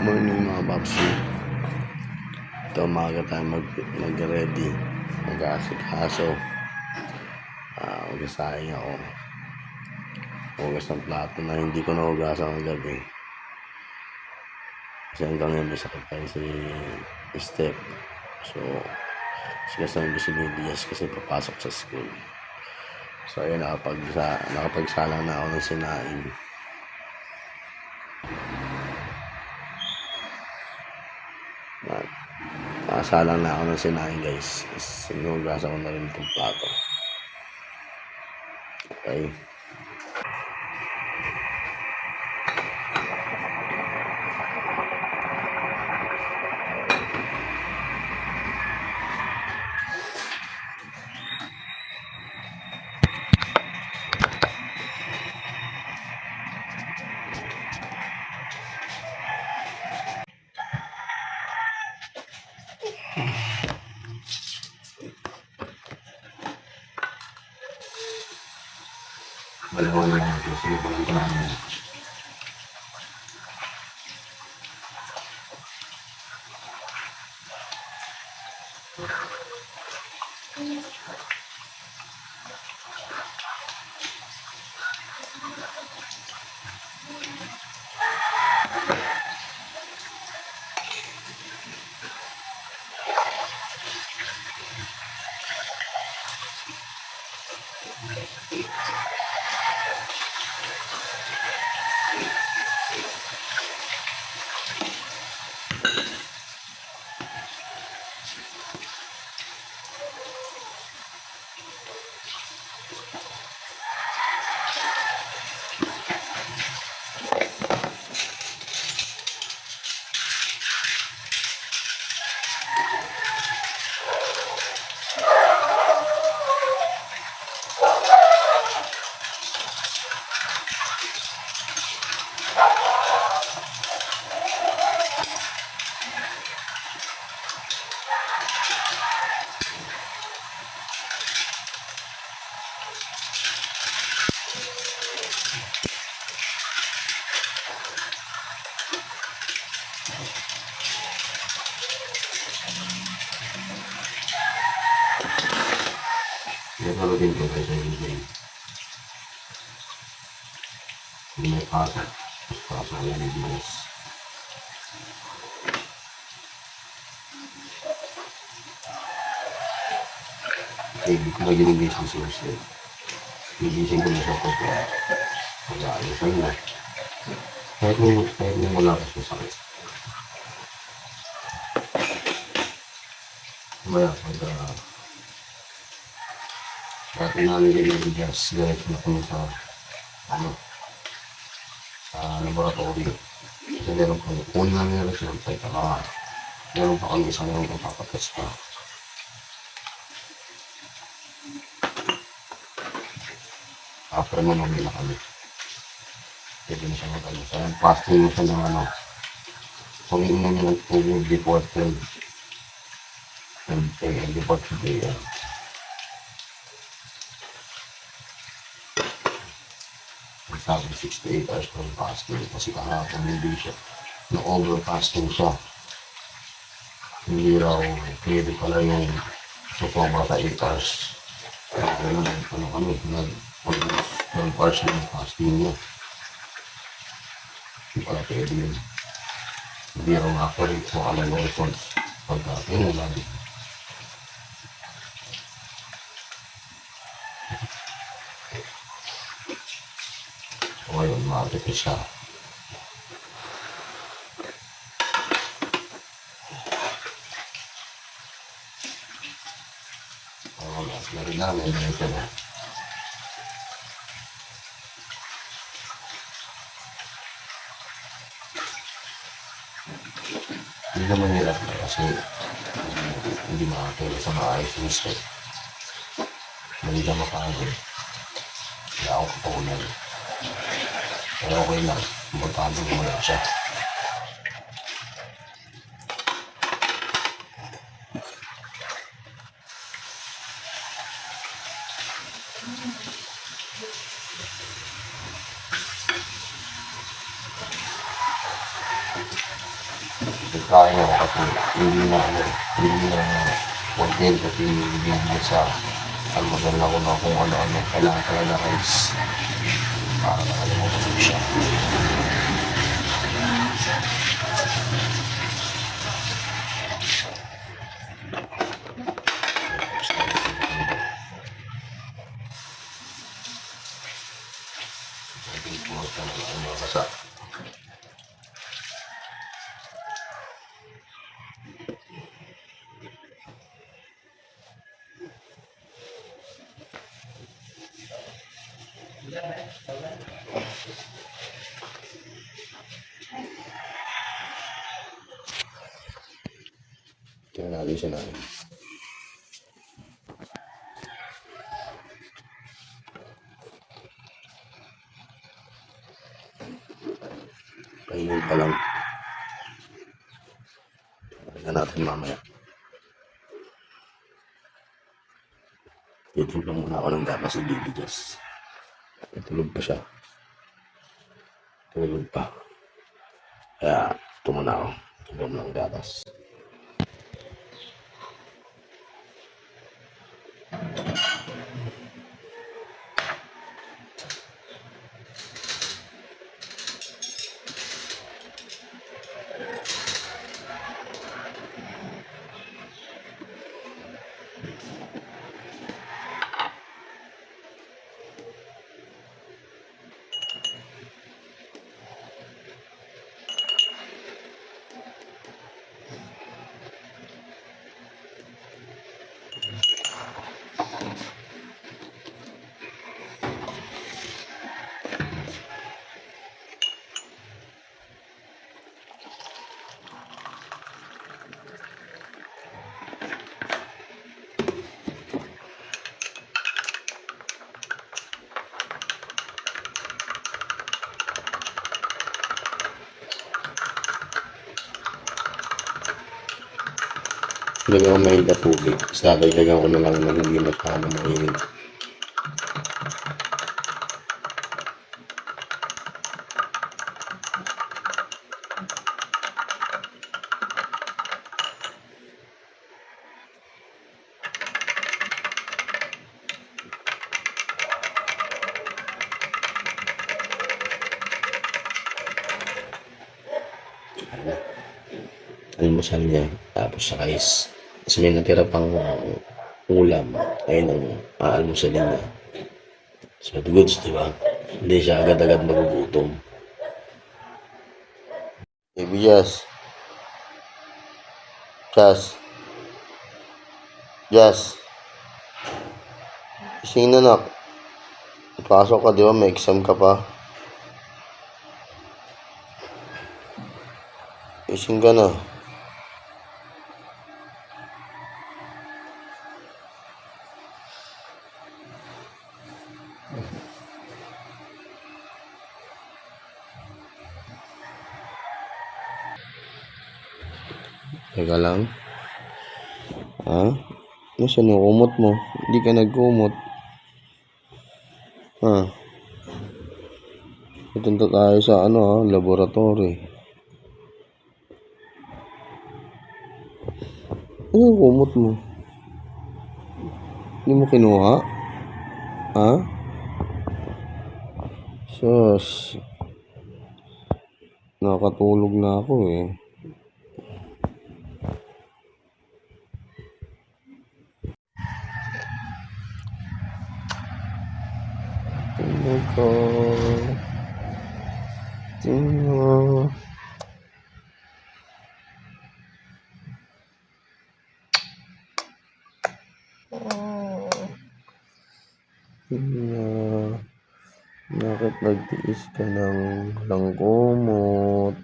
Morning mga babsi. Ito umaga tayo mag-ready. Mag-asikaso. Hugasahin ako. Hugas ng plato na hindi ko nahugasan ng gabi. Kasi hanggang ngayon may sakit tayo si Step. So, sikasahin ko si Bibias kasi papasok sa school. So, ayun, nakapagsalang na ako ng sinain. Nakasalang na ako ng sinain, guys. Sinugasan ko na rin itong plato. Okay. Balawan na lang ito. Sige, balang ko namin. Nakalagin ko tayo sa YouTube. Hindi may pasok. Pasok na yung bilis. Hindi ko na ginigising si Step. Gigising ko na siya po siya. Mag-aayusan na. Kahit nung wala pa siya sakit. Kumaya, dati namin gas, diretso na kami sa laboratory. Kasi meron pa, kung namin na result, ay meron pa kami isang meron pang papatest pa. After mo namin na kami. Pwede na siya mag-alisa. Fasting mo siya ng kung iinom niya ng tubig before 12 a.m. before 12 a.m. Sabi 6 to 8 hours from fasting kasi kahapon hindi siya na-over fasting siya. Hindi raw pwede pala yung sumobra sa 8 hours. Kami, nag-12 hours yung fasting niya. Hindi pala pwede yun. Hindi raw accurate so alam yung results pagka pinulan. So ngayon, maapit siya. Lari namin, ito na. Hindi naman hirap na kasi hindi makakila sa maayos yung Step. Hindi na makakagod. Kaya ako kapagunan. Pero okay lang, importante gumawa siya. nagkain ako kasi hindi na content kasi bibigyan sa almusal ako na kung ano-ano. Kailangan talaga rice. Para nakalimutan ko siya. Basa. Tingnan natin siya namin. Kainin pa lang. Tingnan natin mamaya. Titimplang muna ako ng gatas sa Baby Jess. Tulog pa siya. Tulog pa. Kaya tumuna ako. Tulog ng gatas. Lagyan ko mainit na tubig. Basta lagyan ko na lang na hindi masyado mainit. Almusal niya. Tapos sa rice. Kasi may natira pang ulam. Ayun ang aalmusalin niya. So, goods, di ba? Hindi siya agad-agad magugutom. Baby Jess. Jess. Ising na nak. Pasok ka, di ba? May exam ka pa. Ising ka na. Teka lang. Ha? Nasaan yung kumot mo? Hindi ka nagkumot. Ha? Pupunta tayo sa laboratory. Ano yung kumot mo? Hindi mo kinuha? Ha? Sus. Nakatulog na ako eh. Tulog ko. Tulog. Bakit nagtiis ka ng langkumot?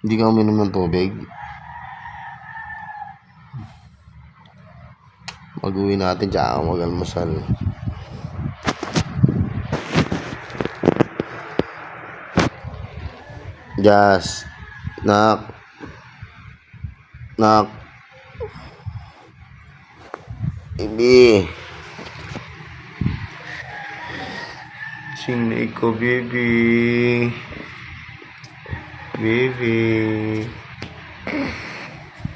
Hindi ka uminom ng tubig? Mag-uwi natin tsaka mag-almusal. Jess, nak. Nak. Baby. Sing na ikaw, baby. Baby.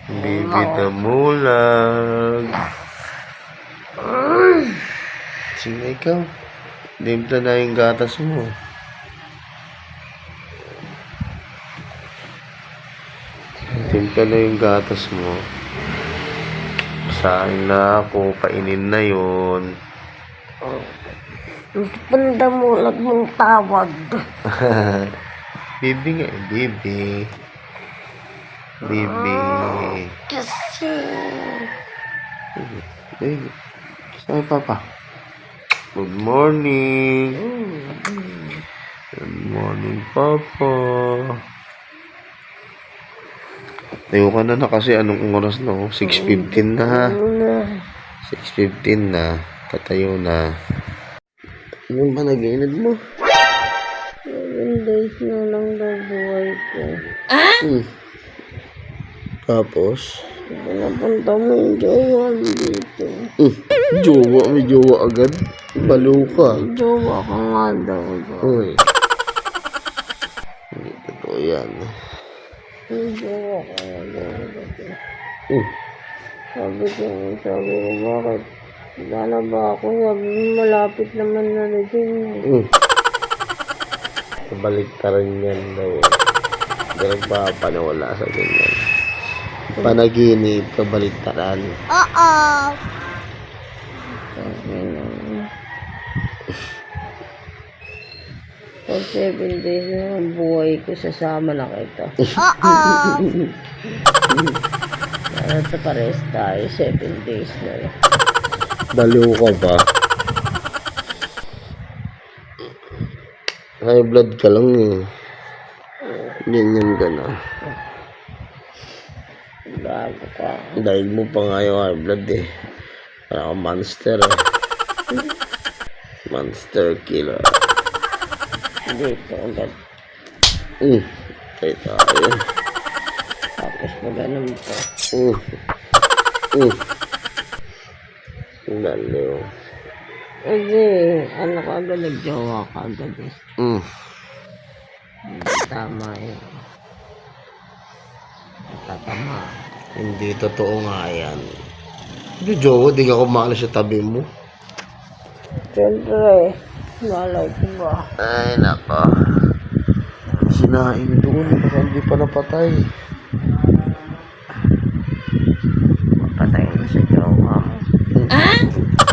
Baby damulag. Sing na ikaw. Dimpla na yung gatas mo. Timpla na yung gatas mo. Saan na ako, painin na yun. Pandamulag mong tawag. Bibi nga, bibi. Bibi. Kasi... Baby. Saan papa? Good morning. Good morning, papa. Tayo ka na kasi anong oras na? 6:15 na ha. 6:15 na. Patayo na. Ano ba nag-inad mo? 7 days na lang daw buhay ko. Tapos? Pinapunta mo yung jowa dito. Jowa? May jowa agad? Balo ka. Jowa ka nga daw. Uy. Hindi totoo yan. May jowa ka nga daw. Sabi ko, bakit? Wala na ba ako? Sabi mo, malapit naman na rin. Balik ka rin yan daw. Hindi nagpapanawala sa ganyan. Panaginip, kabaliktaran. For 7 days na ang buhay ko, sasama na kita. Para sa pares tayo, 7 days na lang. Baliw ka ba? High blood ka lang eh. Ganyan ka na. Bago ka. Dahil mo pa nga yung high blood eh. Parang akong monster eh. Monster killer. Dito agad. Tayo tayo. Tapos maganon pa. Baliw. Kasi, ano ka agad, nagjowa ka agad eh. Hindi tama yun. Tatama. Hindi totoo nga yan. Hindi jowa, di ka kumakala sa tabi mo. Siyempre, malay ko ba? Ay, nako. Sinain doon, baka hindi pa napatay. Mapatay na sa jowa mo.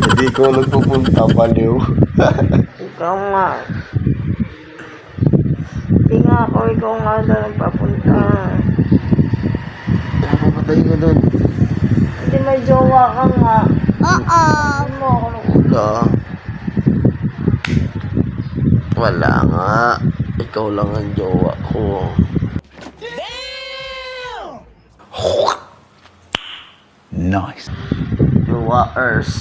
Hindi ko nagpupunta, baliw. Ikaw nga. Hindi nga ako, ikaw nga daw nagpapunta. Napapatay ka doon. Hindi may jowa ka nga. Ano mo ako nung Ka. Wala nga. Ikaw lang ang jowa ko. Nice. Jowaers.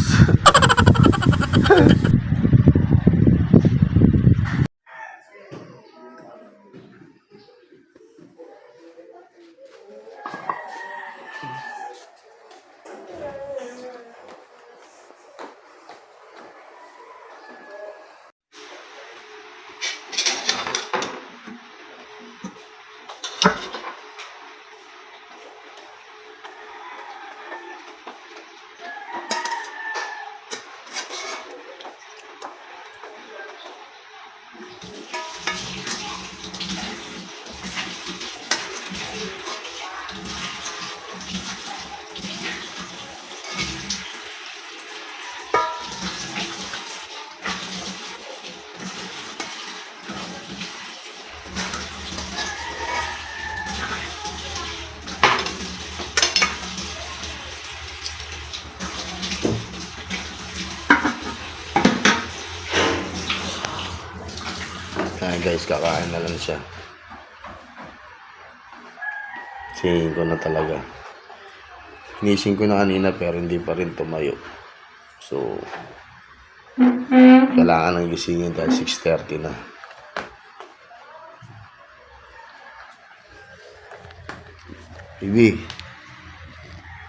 Guys, kakain na lang siya. Singin ko na talaga. Hinising ko na kanina pero hindi pa rin tumayo. So, kailangan ng gisingin dahil 6:30 na. Baby,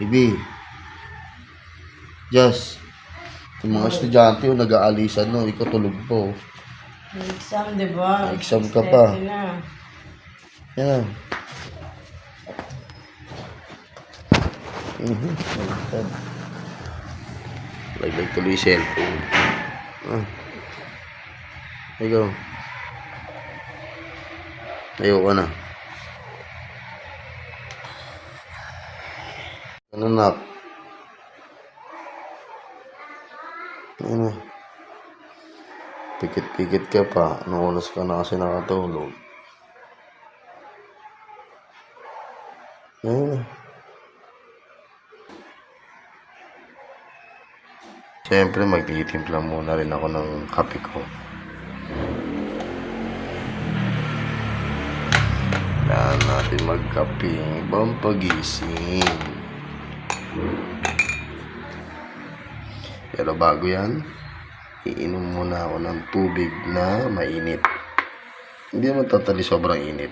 Ibi. Just. Yung mga estudyante yung nag-aalisan no, ikaw tulog po. May exam, di ba? May exam ka pa. 6:30 na. Yan. Baliktad. Laglag tuloy yung cellphone. Ikaw. Ayoko na. Ano na? Ano? Pikit-pikit ka pa. Anong oras ka na kasi nakatulog? Ayun. Siyempre, magtitimpla muna rin ako ng kape ko. Kailangan natin magkape. Ibang pagising. Pero bago yan, iinom muna ako ng tubig na mainit. Hindi naman totally sobrang init.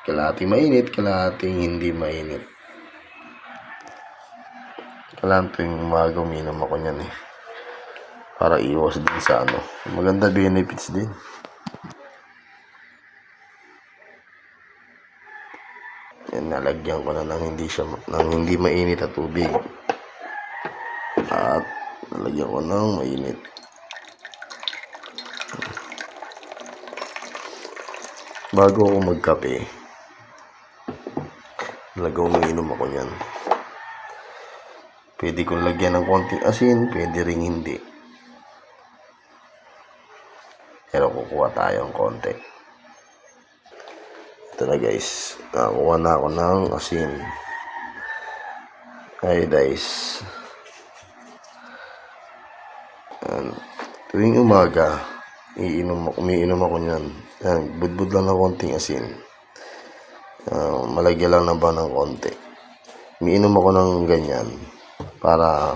Kalahating mainit, kalahating hindi mainit. Kailangan tuwing umaga uminom ako niyan eh. Para iwas din sa ano. Maganda benefits din. Yan, nalagyan ko na ng hindi mainit na tubig. At nalagyan ko ng mainit. Bago ako magkape, talagang umiinom ako niyan. Pwede kong lagyan ng konting asin, pwede ring hindi. Pero kukuha tayo ng konti. Ito na guys, nakakuha na ako ng asin. Guys. Tuwing umaga, umiinom ako niyan. Yan, budbud lang ng konting asin. Malagyan lang na ba ng konti. Umiinom ako ng ganyan para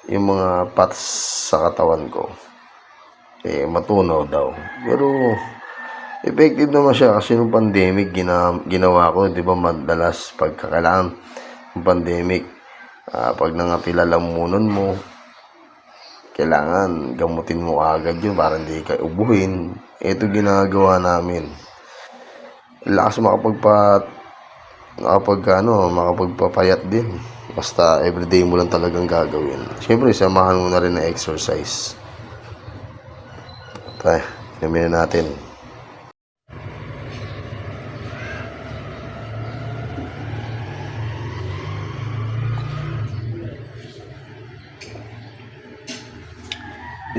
yung mga parts sa katawan ko matunaw daw. Pero effective naman siya kasi nung pandemic ginawa ko, 'di ba, madalas pagkakailangan ng pandemic, pag nangapila lamunan mo, kailangan gamutin mo agad yun para hindi ka ubuhin. Ito ginagawa namin. Lakas makapagpapayat din. Basta everyday mo lang talagang gagawin. Siyempre, samahan mo na rin na exercise. Tayo, inumin na natin.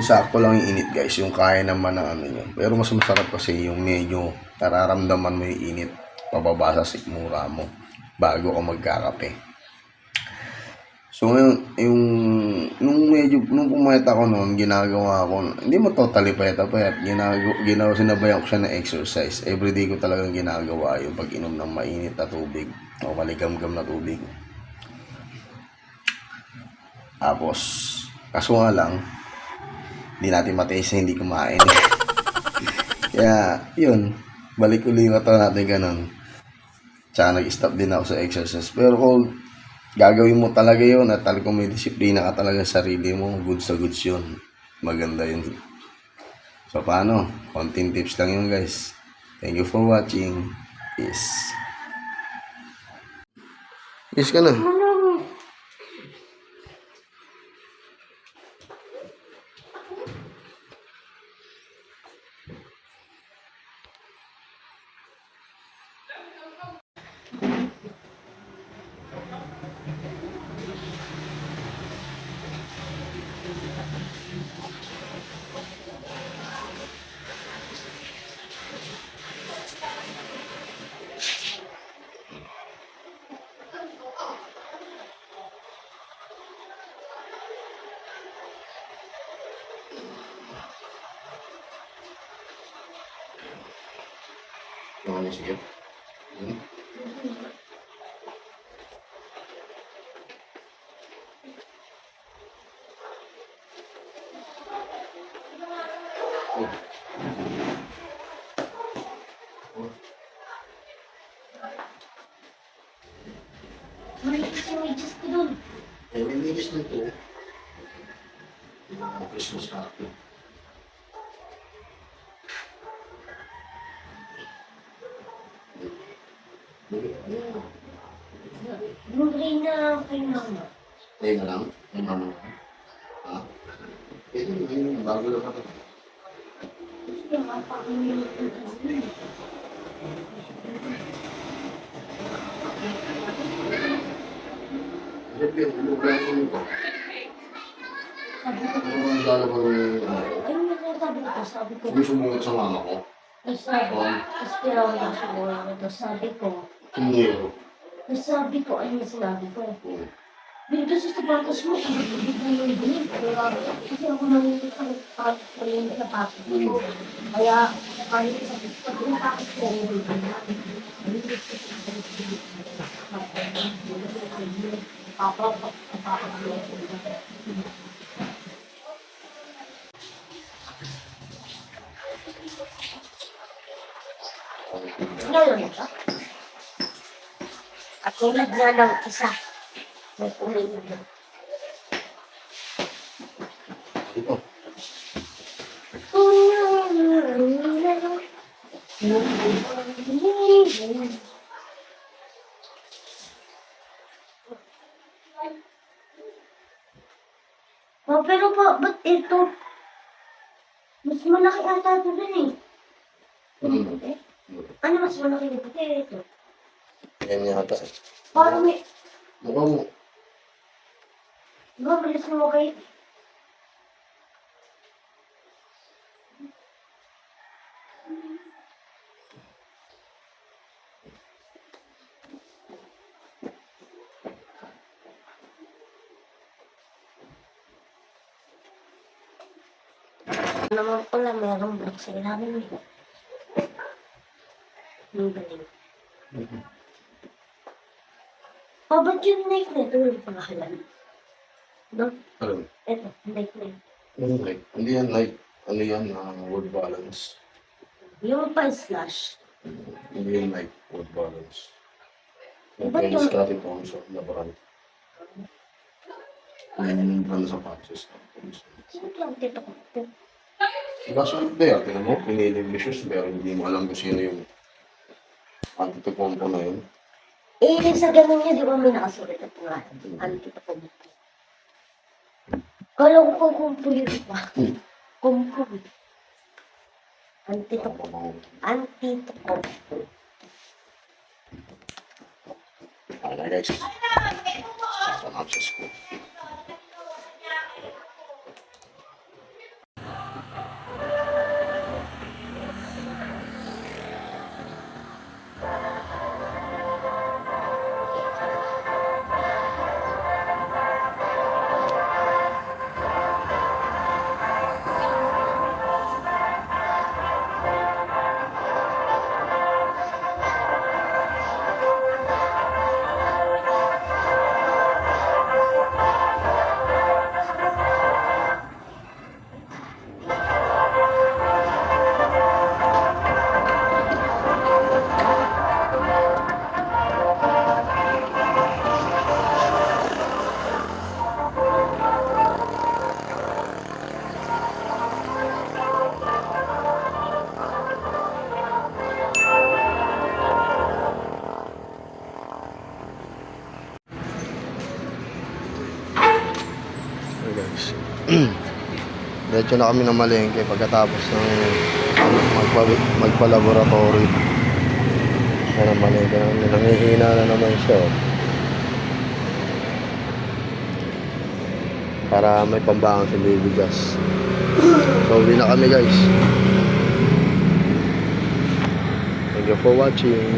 Sakto lang yung init guys, yung kaya naman ng ano nyo. Pero mas masarap kasi yung medyo nararamdaman mo yung init pababa sa sikmura mo bago ka magkakape. So ngayon, nung pumayat ako noon, ginagawa ko, hindi mo totally payat, sinabayan ko siya ng exercise. Everyday ko talagang ginagawa yung pag-inom ng mainit na tubig o maligam-gam na tubig. Tapos, kaso nga lang, hindi natin mataste na hindi kumain. Kaya, yun. Balik uli ko natin ganun. Tsaka nag-stop din ako sa exercise. Pero kung gagawin mo talaga yun at talagang may disiplina ka talaga sa sarili mo, goods sa goods yun. Maganda yun. So, paano? Konting tips lang yun, guys. Thank you for watching. Peace. Peace ka na. Sige. Just ko dun. Eh, may linis na ito. Christmas happy. Yung gray na kay mama. Tayo na lang? May mama na. Ha? Pwede mo yun. Bago lang ako. Sige, mapakainin mo ito. Sabi ko, ano ba yung ito? Sabi ko, Ano ba ang lalabang yung ayun yung sabi ko, sabi ko. sumusunod sa mama ko? Tapos sabi ko, tapos tinawag ako sa buhay ko. Tapos sabi ko, Sumungero. tapos sabi ko, ayun yung sinabi ko. Binigyan sa sapatos mo, ibigay mo yung binig. Kasi ako nangingit sa paling na patos ko. Kaya, kahit sa pag yung patos ko, Ngayon ito. At tulad na ng isa. May kulay na. Ito. Oh, pero ba't ito? Mas malaki ata ito dun eh. Eh? Ano mas malaki dito? Kaya ito. Yan yata. Parang may... Mukha mo. Diba, bilis mo kayo? Naman pala, mayroong block sa ilalim eh. Ang galing. Ba't yung Nike na ito yung pangalan? No? Ano? Ito, Nike na ito. Yung light. Hindi yan light. Ano yan? Word balance. Yung pa-slash. Hindi yan light. Word balance. Yung Ba't tennis yung- natin po sa labaran. Yung brand sa patches. Sino lang dito ko? Kaso hindi ah. Tingnan mo. Pinili mo shoes. Pero hindi mo alam kung sino yung anti-compo na yun. Eh, sa ganun niya, di ba may nakasulit at pangalan? Anti-kumpo. Kala ko kung kumpo yun pa. Kumpo. Anti-kumpo. Anti-kumpo. Alright guys. Sa access ko. Okay guys. Diretso na kami ng malengke pagkatapos ng magpa-laboratory. Yan ang malengke. Nangihina na naman siya. Oh. Para may pambangon sa baby gas. So, uwi na kami guys. Thank you for watching.